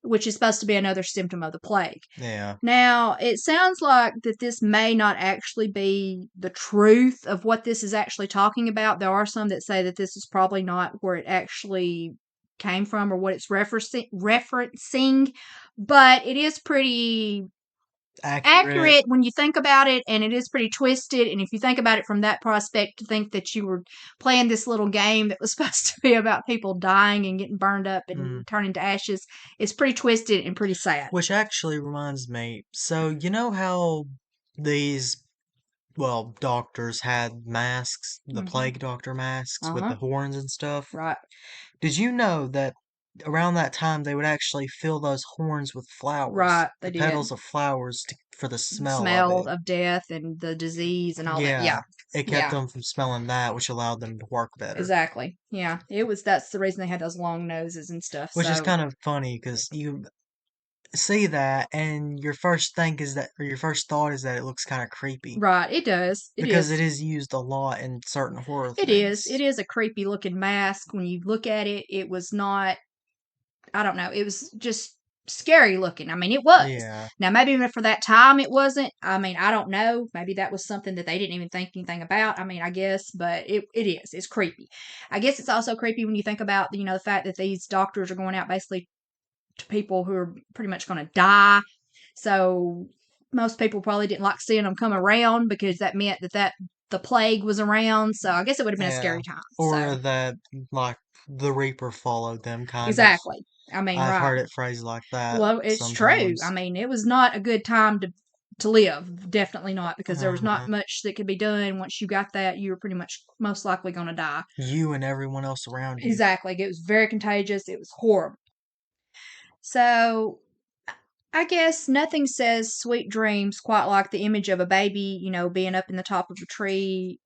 which is supposed to be another symptom of the plague. Yeah. Now, it sounds like that this may not actually be the truth of what this is actually talking about. There are some that say that this is probably not where it actually came from or what it's referencing, but it is pretty Accurate. accurate when you think about it, and it is pretty twisted. And if you think about it from that prospect, to think that you were playing this little game that was supposed to be about people dying and getting burned up Mm. and turning to ashes, is pretty twisted and pretty sad. Which actually reminds me, so you know how these, well, doctors had masks, the Mm-hmm. plague doctor masks with Uh-huh. the horns and stuff? Right. Did you know that around that time they would actually fill those horns with flowers, Right. They the did. petals of flowers for the smell of Smell it? of death and the disease and all that. Yeah, Yeah. it kept Yeah. them from smelling that, which allowed them to work better. Exactly. Yeah. That's the reason they had those long noses and stuff. Which is So, kind of funny because you see that and your first think is that, or your first thought is that it looks kind of creepy right. It does. It because it is. is used a lot in certain horror It is. things. It is a creepy looking mask. When you look at it, it was not, I don't know, it was just scary looking. I mean, it was. Yeah. Now, maybe even for that time, it wasn't. I mean, I don't know. Maybe that was something that they didn't even think anything about. I mean, I guess, but it is. It's creepy. I guess it's also creepy when you think about, the fact that these doctors are going out basically to people who are pretty much going to die. So most people probably didn't like seeing them come around because that meant that the plague was around. So I guess it would have been a Yeah. scary time. So Or that, like, the Reaper followed them, kind of. exactly. I mean, I've right. heard it phrased like that Well, it's true. I sometimes. mean, it was not a good time to live. Definitely not, because there was not Uh, much that could be done. Once you got that, you were pretty much most likely going to die. you and everyone else around you. Exactly. It was very contagious. It was horrible. So I guess nothing says sweet dreams quite like the image of a baby, being up in the top of a tree,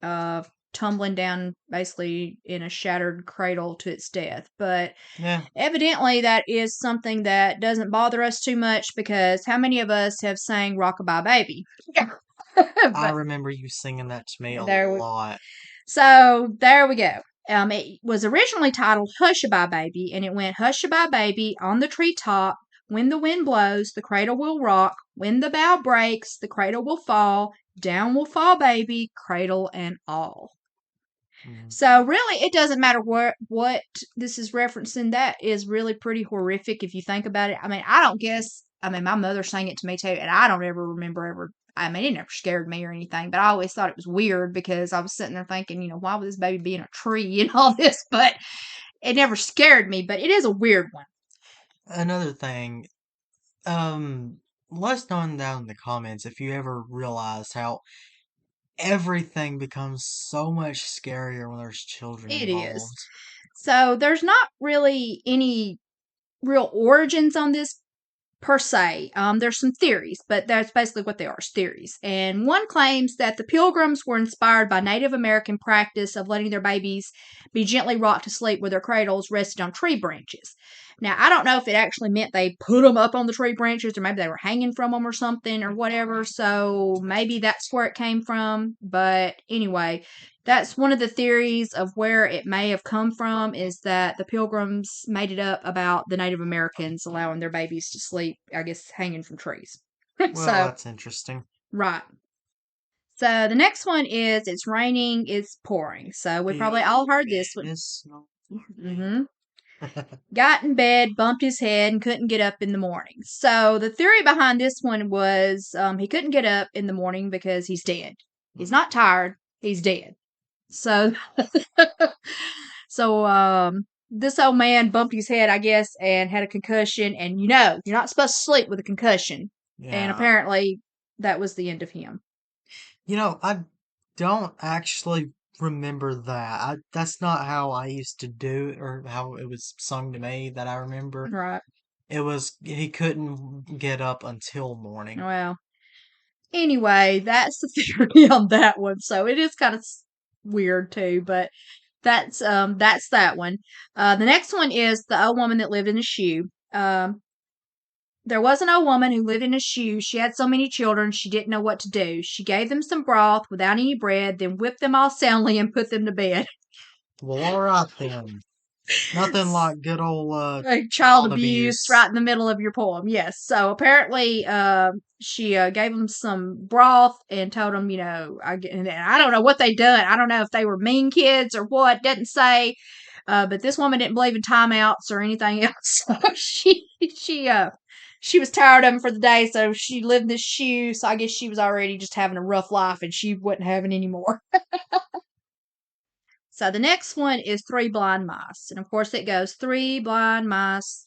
tumbling down basically in a shattered cradle to its death. But Yeah. evidently, that is something that doesn't bother us too much, because how many of us have sang Rockabye Baby? Yeah. I But remember you singing that to me a there we lot. so there we go. It was originally titled Hushabye Baby, and it went Hushabye Baby on the treetop. When the wind blows, the cradle will rock. When the bough breaks, the cradle will fall. Down will fall baby, cradle and all. Mm. So really, it doesn't matter what this is referencing. That is really pretty horrific if you think about it. I mean, I don't guess. I mean, my mother sang it to me too, and I don't ever remember ever. I mean, it never scared me or anything, but I always thought it was weird because I was sitting there thinking, why would this baby be in a tree and all this? But it never scared me. But it is a weird one. Another thing, um, let us know down in the comments if you ever realize how everything becomes so much scarier when there's children It is. involved. So there's not really any real origins on this per se. There's some theories, but that's basically what they are, is theories. And one claims that the pilgrims were inspired by Native American practice of letting their babies be gently rocked to sleep with their cradles rested on tree branches. Now, I don't know if it actually meant they put them up on the tree branches or maybe they were hanging from them or something or whatever. So maybe that's where it came from. But anyway, that's one of the theories of where it may have come from, is that the pilgrims made it up about the Native Americans allowing their babies to sleep, I guess, hanging from trees. Well, So, that's interesting. right. So the next one is it's raining, it's pouring. So we probably all heard this one. Miss hmm Got in bed, bumped his head, and couldn't get up in the morning. So the theory behind this one was he couldn't get up in the morning because he's dead. He's not tired, he's dead. So, this old man bumped his head, I guess, and had a concussion. And you're not supposed to sleep with a concussion. And Yeah. apparently, that was the end of him. I don't actually remember that. That's not how I used to do it or how it was sung to me that I remember. Right. It was he couldn't get up until morning. Well, anyway, that's the theory on that one. So it is kind of weird too, but that's that one. The next one is the old woman that lived in a shoe. There was an old woman who lived in a shoe. She had so many children, she didn't know what to do. She gave them some broth without any bread, then whipped them all soundly and put them to bed. Well, all right then. Nothing like good old Like child child abuse abuse. right in the middle of your poem. Yes. So apparently, she gave them some broth and told them, and I don't know what they done. I don't know if they were mean kids or what. Doesn't say. But this woman didn't believe in timeouts or anything else. So she was tired of them for the day. So she lived in this shoe. So I guess she was already just having a rough life and she wasn't having any more. So the next one is Three Blind Mice. And of course it goes three blind mice,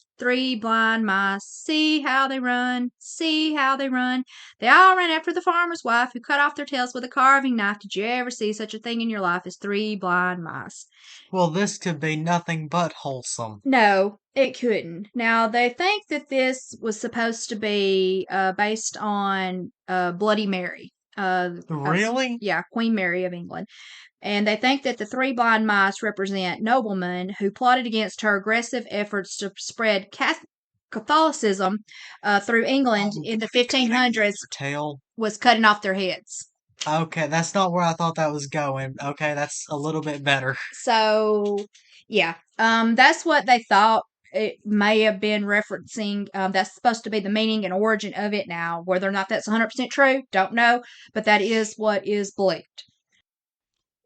see how they run, see how they run. They all ran after the farmer's wife who cut off their tails with a carving knife. Did you ever see such a thing in your life as three blind mice? Well, this could be nothing but wholesome. No, it couldn't. Now, they think that this was supposed to be based on Bloody Mary. Really? Yeah, Queen Mary of England. And they think that the three blind mice represent noblemen who plotted against her aggressive efforts to spread Catholicism through England Oh, in the 1500s, tail. was cutting off their heads. Okay, that's not where I thought that was going. Okay, that's a little bit better. So, yeah, that's what they thought it may have been referencing. That's supposed to be the meaning and origin of it. Now, whether or not that's 100% true, don't know, but that is what is believed.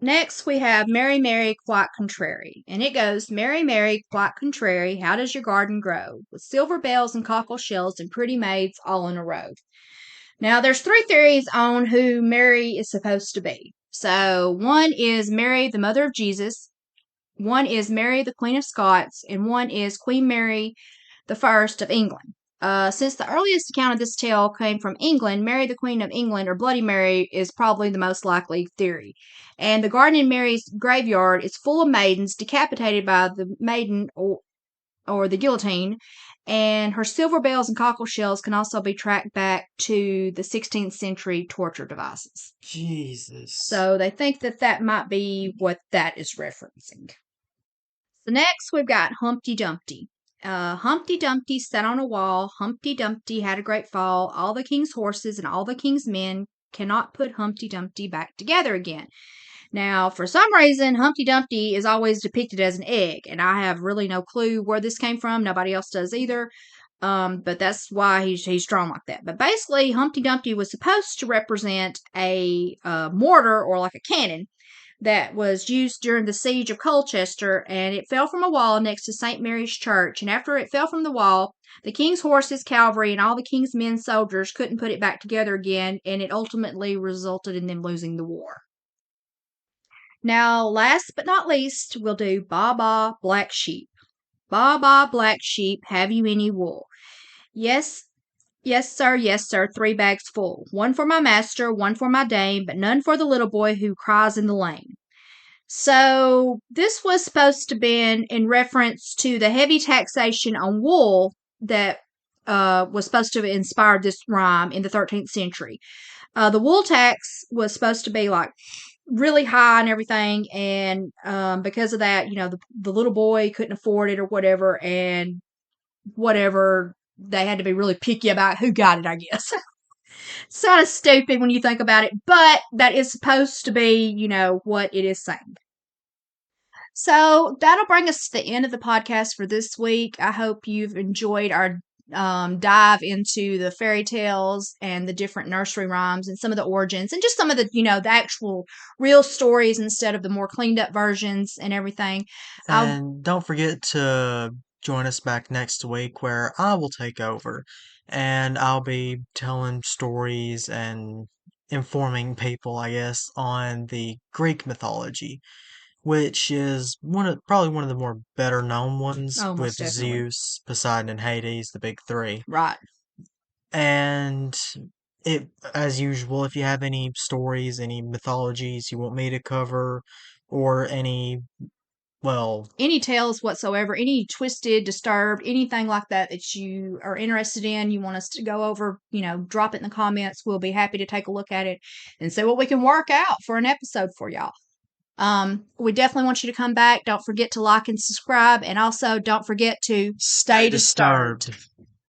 Next, we have Mary, Mary, quite contrary. And it goes, Mary, Mary, quite contrary, how does your garden grow? With silver bells and cockle shells and pretty maids all in a row. Now, there's three theories on who Mary is supposed to be. So, one is Mary, the mother of Jesus. One is Mary, the Queen of Scots. And one is Queen Mary, the First of England. Since the earliest account of this tale came from England, Mary the Queen of England or Bloody Mary is probably the most likely theory. And the garden in Mary's graveyard is full of maidens decapitated by the maiden or the guillotine. And her silver bells and cockle shells can also be tracked back to the 16th century torture devices. Jesus. So they think that that might be what that is referencing. So next we've got Humpty Dumpty. Humpty Dumpty sat on a wall. Humpty Dumpty had a great fall. All the king's horses and all the king's men cannot put Humpty Dumpty back together again. Now, for some reason, Humpty Dumpty is always depicted as an egg, and I have really no clue where this came from. Nobody else does either. But that's why he's drawn like that. But basically, Humpty Dumpty was supposed to represent a mortar or like a cannon that was used during the siege of Colchester, and it fell from a wall next to St. Mary's Church. And after it fell from the wall, the king's horses, cavalry, and all the king's men soldiers couldn't put it back together again, and it ultimately resulted in them losing the war. Now, last but not least, we'll do Baa Baa Black Sheep. Baa Baa Black Sheep, have you any wool? Yes, yes, sir, 3 bags full. One for my master, one for my dame, but none for the little boy who cries in the lane. So this was supposed to be in reference to the heavy taxation on wool that was supposed to have inspired this rhyme in the 13th century. The wool tax was supposed to be like really high and everything, and because of that, the little boy couldn't afford it or whatever, and whatever, they had to be really picky about who got it, I guess. It's kind of stupid when you think about it, but that is supposed to be, what it is saying. So that'll bring us to the end of the podcast for this week. I hope you've enjoyed our dive into the fairy tales and the different nursery rhymes and some of the origins and just some of the, the actual real stories instead of the more cleaned up versions and everything. I'll And don't forget to join us back next week where I will take over and I'll be telling stories and informing people, I guess, on the Greek mythology, which is probably one of the more better known ones Oh, with most definitely. Zeus, Poseidon, and Hades, the big three. Right. And it, as usual, if you have any stories, any mythologies you want me to cover, or any, well, Any tales whatsoever, any twisted, disturbed, anything like that that you are interested in, you want us to go over, drop it in the comments. We'll be happy to take a look at it and see what we can work out for an episode for y'all. We definitely want you to come back. Don't forget to like and subscribe, and also don't forget to stay stay disturbed. disturbed.